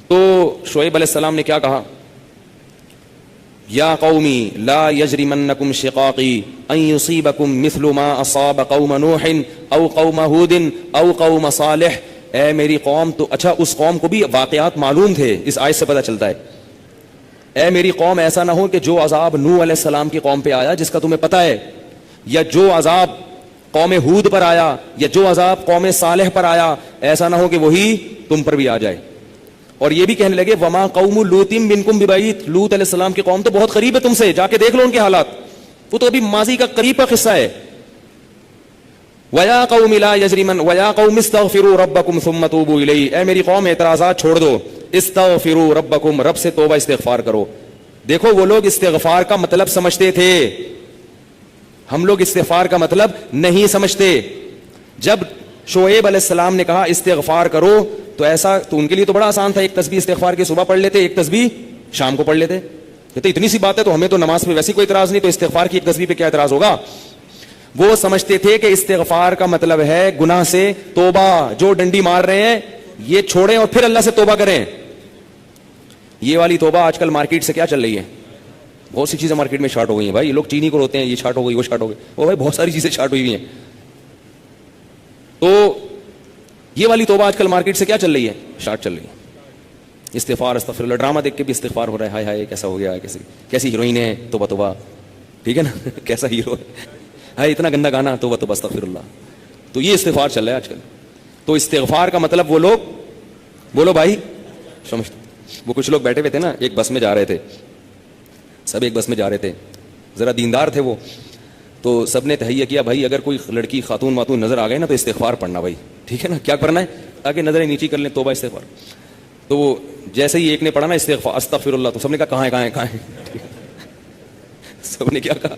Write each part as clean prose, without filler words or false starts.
تو شعیب علیہ السلام نے کیا کہا؟ یا قومی لا یجرمنکم شقاقی ان یصیبکم مثل ما اصاب قوم نوح او قوم ہود او قوم صالح. اے میری قوم. تو اچھا اس قوم کو بھی واقعات معلوم تھے, اس آیت سے پتہ چلتا ہے. اے میری قوم ایسا نہ ہو کہ جو عذاب نوح علیہ السلام کی قوم پہ آیا جس کا تمہیں پتہ ہے, یا جو عذاب قوم ہود پر آیا, یا جو عذاب قوم صالح پر آیا, ایسا نہ ہو کہ وہی تم پر بھی آ جائے. اور یہ بھی کہنے لگے وما قوم لوط منکم ببعید, لوط علیہ السلام کی قوم تو بہت قریب ہے تم سے, جا کے دیکھ لو ان کے حالات, وہ تو ابھی ماضی کا قریب کا قصہ ہے. وَيَا قَوْمِ لَا يَجْرِمَنْ وَيَا قَوْمِ اسْتَغْفِرُوا رَبَّكُمْ ثُمَّ تُوبُوا إِلَيْهِ. اے میری قوم اعتراضات چھوڑ دو, استغفروا ربکم, رب سے توبہ استغفار کرو. دیکھو وہ لوگ استغفار کا مطلب سمجھتے تھے, ہم لوگ استغفار کا مطلب نہیں سمجھتے. جب شعیب علیہ السلام نے کہا استغفار کرو تو ایسا تو ان کے لیے تو بڑا آسان تھا, ایک تسبیح استغفار کی صبح پڑھ لیتے, ایک تسبیح شام کو پڑھ لیتے. کہتے اتنی سی بات ہے تو ہمیں تو نماز پہ ویسی کوئی اعتراض نہیں, تو استغفار کی ایک تسبیح پہ کیا اعتراض ہوگا. وہ سمجھتے تھے کہ استغفار کا مطلب ہے گناہ سے توبہ, جو ڈنڈی مار رہے ہیں یہ چھوڑیں اور پھر اللہ سے توبہ کریں. یہ والی توبہ آج کل مارکیٹ سے کیا چل رہی ہے, بہت سی چیزیں مارکیٹ میں شارٹ ہو گئی ہیں بھائی. لوگ چینی کو روتے ہیں, یہ شارٹ ہو گئی, وہ شارٹ ہو گئی, وہ بھائی بہت ساری چیزیں شارٹ ہوئی ہوئی ہیں. تو یہ والی توبہ آج کل مارکیٹ سے کیا چل رہی ہے, شارٹ چل رہی ہے. استغفار استغفر اللہ, ڈرامہ دیکھ کے بھی استغفار ہو رہا ہے, ہائے ہائے کیسا ہو گیا, کیسی ہیروئن ہے, توبہ توبہ, ٹھیک ہے نا, کیسا ہیرو ہے, ہائے اتنا گندا گانا, توبہ توبہ استغفر اللہ. تو یہ استغفار چل رہا ہے آج کل. تو استغفار کا مطلب وہ لوگ, بولو بھائی سمجھتے, وہ کچھ لوگ بیٹھے ہوئے تھے نا, ایک بس میں جا رہے تھے, سب ایک بس میں جا رہے تھے, ذرا دیندار تھے وہ, تو سب نے تہیہ کیا بھائی اگر کوئی لڑکی خاتون واتون نظر آ گئے نا تو استغفار پڑھنا بھائی, ٹھیک ہے نا, کیا کرنا ہے تاکہ نظریں نیچی کر لیں, توبہ استغفار. تو وہ جیسے ہی ایک نے پڑھا نا استغفار استغفر اللہ, تو سب نے کہا کہاں ہے سب نے کیا کہا,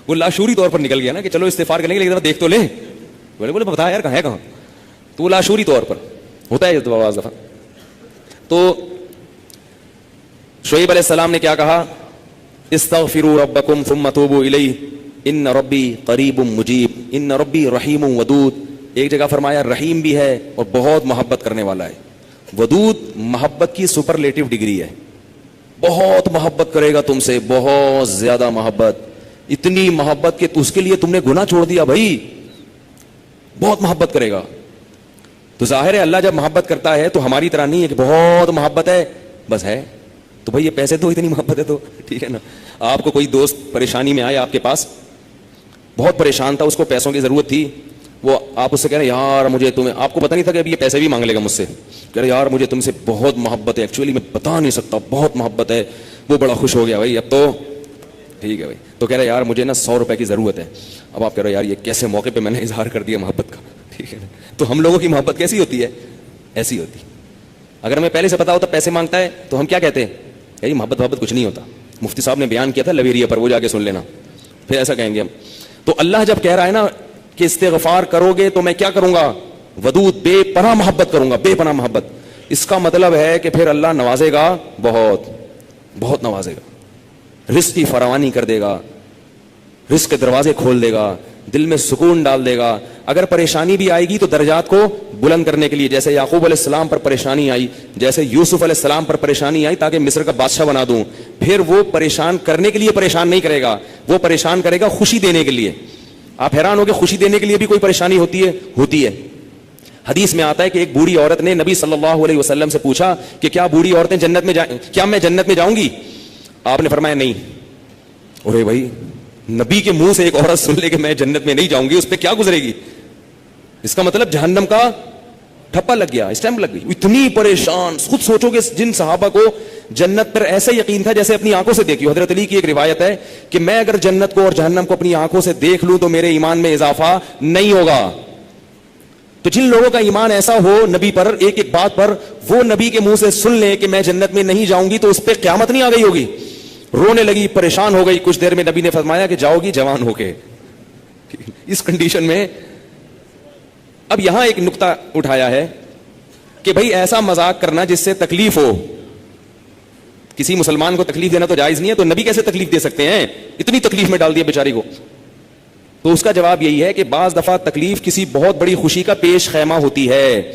وہ لاشعوری طور پر نکل گیا نا کہ چلو استغفار کرنے کے لیے دیکھ تو لیں, بولے بتا یار کہاں ہے کہاں, تو وہ لاشعوری طور پر ہوتا ہے تو بعض دفعہ. تو شعیب علیہ السلام نے کیا کہا, استغفروا ربکم ثم توبوا الیہ ان ربی قریب مجیب ان ربی رحیم ودود. ایک جگہ فرمایا رحیم بھی ہے اور بہت محبت کرنے والا ہے. ودود محبت کی سپرلیٹو ڈگری ہے, بہت محبت کرے گا تم سے, بہت زیادہ محبت, اتنی محبت کہ اس کے لیے تم نے گناہ چھوڑ دیا بھائی, بہت محبت کرے گا. تو ظاہر ہے اللہ جب محبت کرتا ہے تو ہماری طرح نہیں ہے کہ بہت محبت ہے بس ہے, تو بھائی یہ پیسے دو, اتنی محبت ہے تو ٹھیک ہے نا. آپ کو کوئی دوست پریشانی میں آئے آپ کے پاس, بہت پریشان تھا, اس کو پیسوں کی ضرورت تھی, وہ آپ اس سے کہہ رہے ہیں یار مجھے تمہیں, آپ کو پتہ نہیں تھا کہ ابھی یہ پیسے بھی مانگ لے گا مجھ سے, کہہ رہے یار مجھے تم سے بہت محبت ہے, ایکچولی میں بتا نہیں سکتا, بہت محبت ہے. وہ بڑا خوش ہو گیا بھائی, اب تو ٹھیک ہے بھائی. تو کہہ رہے یار مجھے نا 100 روپے کی ضرورت ہے. اب آپ کہہ رہے یار یہ کیسے موقع پہ میں نے اظہار کر دیا محبت کا, ٹھیک ہے نا. تو ہم لوگوں کی محبت کیسی ہوتی ہے, ایسی ہوتی. اگر ہمیں پہلے سے پتا ہوتا پیسے مانگتا ہے تو ہم کیا کہتے ہیں, یہی محبت کچھ نہیں ہوتا. مفتی صاحب نے بیان کیا تھا لویریا پر, وہ جا کے سن لینا, پھر ایسا کہیں گے ہم. تو اللہ جب کہہ رہا ہے نا کہ استغفار کرو گے تو میں کیا کروں گا, ودود بے پناہ محبت کروں گا, بے پناہ محبت, اس کا مطلب ہے کہ پھر اللہ نوازے گا, بہت بہت نوازے گا, رزق کی فراوانی کر دے گا, رزق کے دروازے کھول دے گا, دل میں سکون ڈال دے گا. اگر پریشانی بھی آئے گی تو درجات کو بلند کرنے کے لیے, جیسے یعقوب علیہ السلام پر پریشانی آئی, جیسے یوسف علیہ السلام پر پریشانی آئی تاکہ مصر کا بادشاہ بنا دوں, پھر وہ پریشان کرنے کے لیے پریشان نہیں کرے گا, وہ پریشان کرے گا خوشی دینے کے لیے. آپ حیران ہو کہ خوشی دینے کے لیے بھی کوئی پریشانی ہوتی ہے, ہوتی ہے. حدیث میں آتا ہے کہ ایک بوڑھی عورت نے نبی صلی اللہ علیہ وسلم سے پوچھا کہ کیا بوڑھی عورتیں جنت میں کیا میں جنت میں جاؤں گی؟ آپ نے فرمایا نہیں. ارے بھائی, نبی کے منہ سے ایک عورت سن لے کہ میں جنت میں نہیں جاؤں گی, اس پہ کیا گزرے گی؟ اس کا مطلب جہنم کا ٹھپا لگ گیا, اسٹیمپ لگ گئی. اتنی پریشان, خود سوچو کہ جن صحابہ کو جنت پر ایسا یقین تھا جیسے اپنی آنکھوں سے دیکھی. حضرت علی کی ایک روایت ہے کہ میں اگر جنت کو اور جہنم کو اپنی آنکھوں سے دیکھ لوں تو میرے ایمان میں اضافہ نہیں ہوگا. تو جن لوگوں کا ایمان ایسا ہو نبی پر, ایک ایک بات پر, وہ نبی کے منہ سے سن لیں کہ میں جنت میں نہیں جاؤں گی تو اس پہ قیامت نہیں آ گئی ہوگی. رونے لگی, پریشان ہو گئی. کچھ دیر میں نبی نے فرمایا کہ جاؤ گی جوان ہو کے. اس کنڈیشن میں اب یہاں ایک نقطہ اٹھایا ہے کہ بھائی ایسا مذاق کرنا جس سے تکلیف ہو, کسی مسلمان کو تکلیف دینا تو جائز نہیں ہے, تو نبی کیسے تکلیف دے سکتے ہیں؟ اتنی تکلیف میں ڈال دیا بیچاری کو. تو اس کا جواب یہی ہے کہ بعض دفعہ تکلیف کسی بہت بڑی خوشی کا پیش خیمہ ہوتی ہے.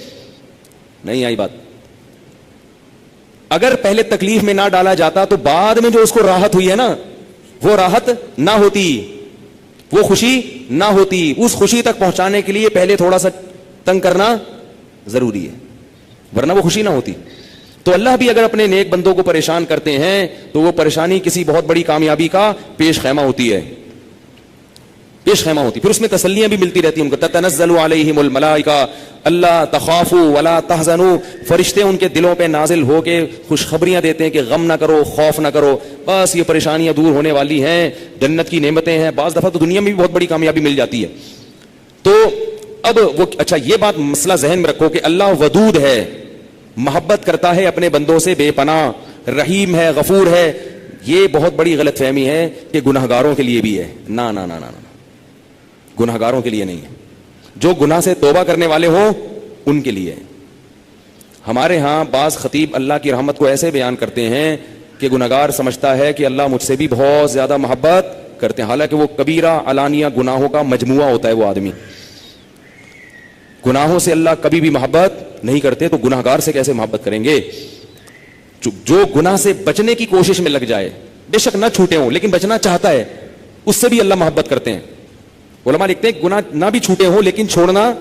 نہیں آئی بات؟ اگر پہلے تکلیف میں نہ ڈالا جاتا تو بعد میں جو اس کو راحت ہوئی ہے نا, وہ راحت نہ ہوتی, وہ خوشی نہ ہوتی. اس خوشی تک پہنچانے کے لیے پہلے تھوڑا سا تنگ کرنا ضروری ہے, ورنہ وہ خوشی نہ ہوتی. تو اللہ بھی اگر اپنے نیک بندوں کو پریشان کرتے ہیں تو وہ پریشانی کسی بہت بڑی کامیابی کا پیش خیمہ ہوتی ہے, پیش خیمہ ہوتی. پھر اس میں تسلیاں بھی ملتی رہتی ہیں. ان کو تتنزل علیہم الملائکہ اللہ تخافوا ولا تحزنوا, فرشتے ان کے دلوں پہ نازل ہو کے خوشخبریاں دیتے ہیں کہ غم نہ کرو, خوف نہ کرو, بس یہ پریشانیاں دور ہونے والی ہیں, جنت کی نعمتیں ہیں. بعض دفعہ تو دنیا میں بھی بہت بڑی کامیابی مل جاتی ہے. تو اب وہ اچھا یہ بات مسئلہ ذہن میں رکھو کہ اللہ ودود ہے, محبت کرتا ہے اپنے بندوں سے بے پناہ, رحیم ہے, غفور ہے. یہ بہت بڑی غلط فہمی ہے کہ گناہگاروں کے لیے بھی ہے. نہ نہ نہ نہ, گناہگاروں کے لیے نہیں ہے. جو گناہ سے توبہ کرنے والے ہوں ان کے لیے. ہمارے ہاں بعض خطیب اللہ کی رحمت کو ایسے بیان کرتے ہیں کہ گناہگار سمجھتا ہے کہ اللہ مجھ سے بھی بہت زیادہ محبت کرتے ہیں, حالانکہ وہ کبیرہ علانیہ گناہوں کا مجموعہ ہوتا ہے. وہ آدمی گناہوں سے اللہ کبھی بھی محبت نہیں کرتے, تو گناہگار سے کیسے محبت کریں گے؟ جو گناہ سے بچنے کی کوشش میں لگ جائے, بے شک نہ چھوٹے ہوں لیکن بچنا چاہتا ہے, اس سے بھی اللہ محبت کرتے ہیں. علماء لکھتے ہیں گناہ نہ بھی چھوٹے ہوں لیکن چھوڑنا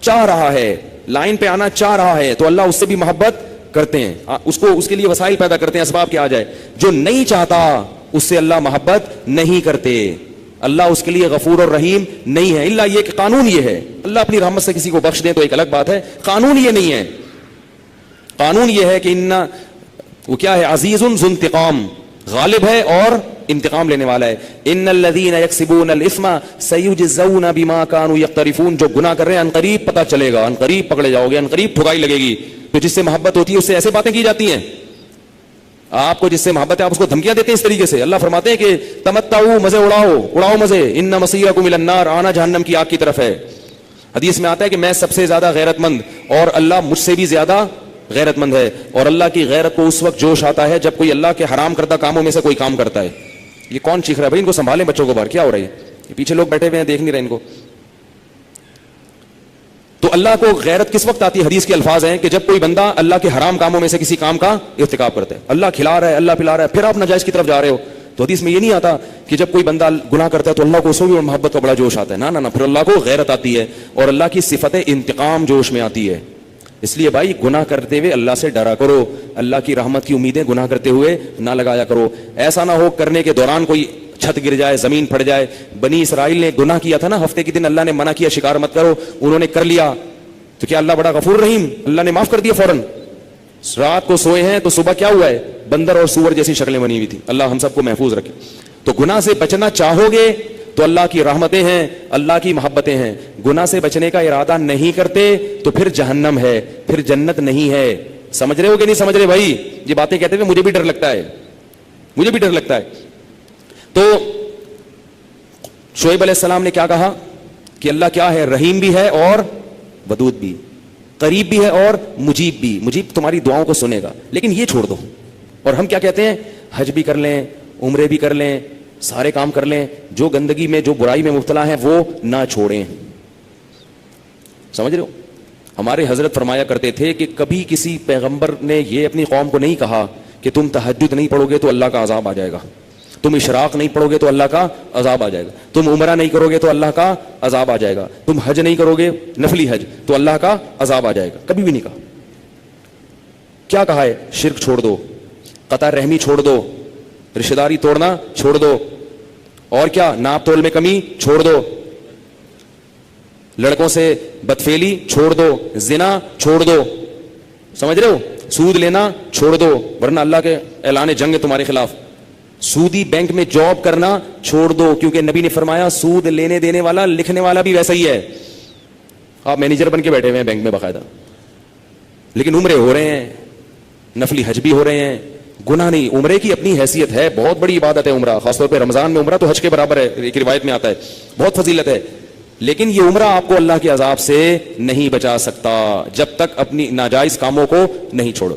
چاہ رہا ہے, لائن پہ آنا چاہ رہا ہے, تو اللہ اس سے بھی محبت کرتے ہیں. اس کے لیے وسائل پیدا کرتے ہیں, اسباب کے آ جائے. جو نہیں چاہتا اس سے اللہ محبت نہیں کرتے. اللہ اس کے لیے غفور اور رحیم نہیں ہے. اللہ یہ کہ قانون یہ ہے, اللہ اپنی رحمت سے کسی کو بخش دے تو ایک الگ بات ہے, قانون یہ نہیں ہے. قانون یہ ہے کہ وہ کیا ہے, عزیز ذو انتقام, غالب ہے اور انتقام لینے والا ہے. ان الذين يكسبون الاثم سيجزون بما كانوا يقترفون, جو گناہ کر رہے ہیں عنقریب پتہ چلے گا, عنقریب پکڑے جاؤ گے, عنقریب ٹھکائی لگے گی. تو جس سے محبت ہوتی ہے اس سے ایسے باتیں کی جاتی ہیں. آپ کو جس سے محبت ہے آپ اس کو دھمکیاں دیتے ہیں اس طریقے سے. اللہ فرماتے ہیں کہ تمتعوا, مزے اڑاؤ مزے, ان مصيركم الى النار, آنا جہنم کی آگ کی طرف ہے. حدیث میں آتا ہے کہ میں سب سے زیادہ غیرت مند اور اللہ مجھ سے بھی زیادہ غیرت مند ہے. اور اللہ کی غیرت کو اس وقت جوش آتا ہے جب کوئی اللہ کے حرام کردہ کاموں میں سے کوئی کام کرتا ہے. یہ کون چیخ رہا ہے بھائی؟ ان کو سنبھالیں بچوں کو باہر, کیا ہو رہا ہے؟ یہ پیچھے لوگ بیٹھے ہوئے ہیں, دیکھ نہیں رہے ان کو. تو اللہ کو غیرت کس وقت آتی ہے؟ حدیث کے الفاظ ہیں کہ جب کوئی بندہ اللہ کے حرام کاموں میں سے کسی کام کا ارتکاب کرتا ہے. اللہ کھلا رہا ہے, اللہ پلا رہا ہے, پھر آپ ناجائز کی طرف جا رہے ہو. تو حدیث میں یہ نہیں آتا کہ جب کوئی بندہ گناہ کرتا ہے تو اللہ کو اس بھی محبت کا بڑا جوش آتا ہے. نہ نہ, پھر اللہ کو غیرت آتی ہے اور اللہ کی صفت انتقام جوش میں آتی ہے. اس لیے بھائی گناہ کرتے ہوئے اللہ سے ڈرا کرو, اللہ کی رحمت کی امیدیں گناہ کرتے ہوئے نہ لگایا کرو. ایسا نہ ہو کرنے کے دوران کوئی چھت گر جائے, زمین پھٹ جائے. بنی اسرائیل نے گناہ کیا تھا نا, ہفتے کے دن اللہ نے منع کیا شکار مت کرو, انہوں نے کر لیا, تو کیا اللہ بڑا غفور رحیم, اللہ نے معاف کر دیا فوراً. رات کو سوئے ہیں تو صبح کیا ہوا ہے, بندر اور سور جیسی شکلیں بنی ہوئی تھی. اللہ ہم سب کو محفوظ رکھے. تو گناہ سے بچنا چاہو گے تو اللہ کی رحمتیں ہیں, اللہ کی محبتیں ہیں. گناہ سے بچنے کا ارادہ نہیں کرتے تو پھر جہنم ہے, پھر جنت نہیں ہے. سمجھ رہے ہو کہ نہیں سمجھ رہے بھائی؟ یہ باتیں کہتے ہوئے مجھے بھی ڈر لگتا ہے, مجھے بھی ڈر لگتا ہے. تو شعیب علیہ السلام نے کیا کہا کہ اللہ کیا ہے, رحیم بھی ہے اور ودود بھی, قریب بھی ہے اور مجیب بھی. مجیب تمہاری دعاؤں کو سنے گا, لیکن یہ چھوڑ دو. اور ہم کیا کہتے ہیں, حج بھی کر لیں, عمرے بھی کر لیں, سارے کام کر لیں, جو گندگی میں جو برائی میں مبتلا ہیں وہ نہ چھوڑیں. سمجھ رہے ہو؟ ہمارے حضرت فرمایا کرتے تھے کہ کبھی کسی پیغمبر نے یہ اپنی قوم کو نہیں کہا کہ تم تہجد نہیں پڑھو گے تو اللہ کا عذاب آ جائے گا, تم اشراق نہیں پڑھو گے تو اللہ کا عذاب آ جائے گا, تم عمرہ نہیں کرو گے تو اللہ کا عذاب آ جائے گا, تم حج نہیں کرو گے نفلی حج تو اللہ کا عذاب آ جائے گا. کبھی بھی نہیں کہا. کیا کہا ہے؟ شرک چھوڑ دو, قطع رحمی چھوڑ دو, رشتہ داری توڑنا چھوڑ دو, اور کیا, ناپ تول میں کمی چھوڑ دو, لڑکوں سے بدفعلی چھوڑ دو, زنا چھوڑ دو. سمجھ رہے ہو؟ سود لینا چھوڑ دو, ورنہ اللہ کے اعلان جنگ ہے تمہارے خلاف. سودی بینک میں جاب کرنا چھوڑ دو, کیونکہ نبی نے فرمایا سود لینے دینے والا لکھنے والا بھی ویسا ہی ہے. آپ مینیجر بن کے بیٹھے ہوئے ہیں بینک میں باقاعدہ, لیکن عمرے ہو رہے ہیں, نفلی حج بھی ہو رہے ہیں, گناہ نہیں. عمرے کی اپنی حیثیت ہے, بہت بڑی عبادت ہے عمرہ, خاص طور پہ رمضان میں عمرہ تو حج کے برابر ہے, ایک روایت میں آتا ہے, بہت فضیلت ہے. لیکن یہ عمرہ آپ کو اللہ کے عذاب سے نہیں بچا سکتا جب تک اپنی ناجائز کاموں کو نہیں چھوڑو.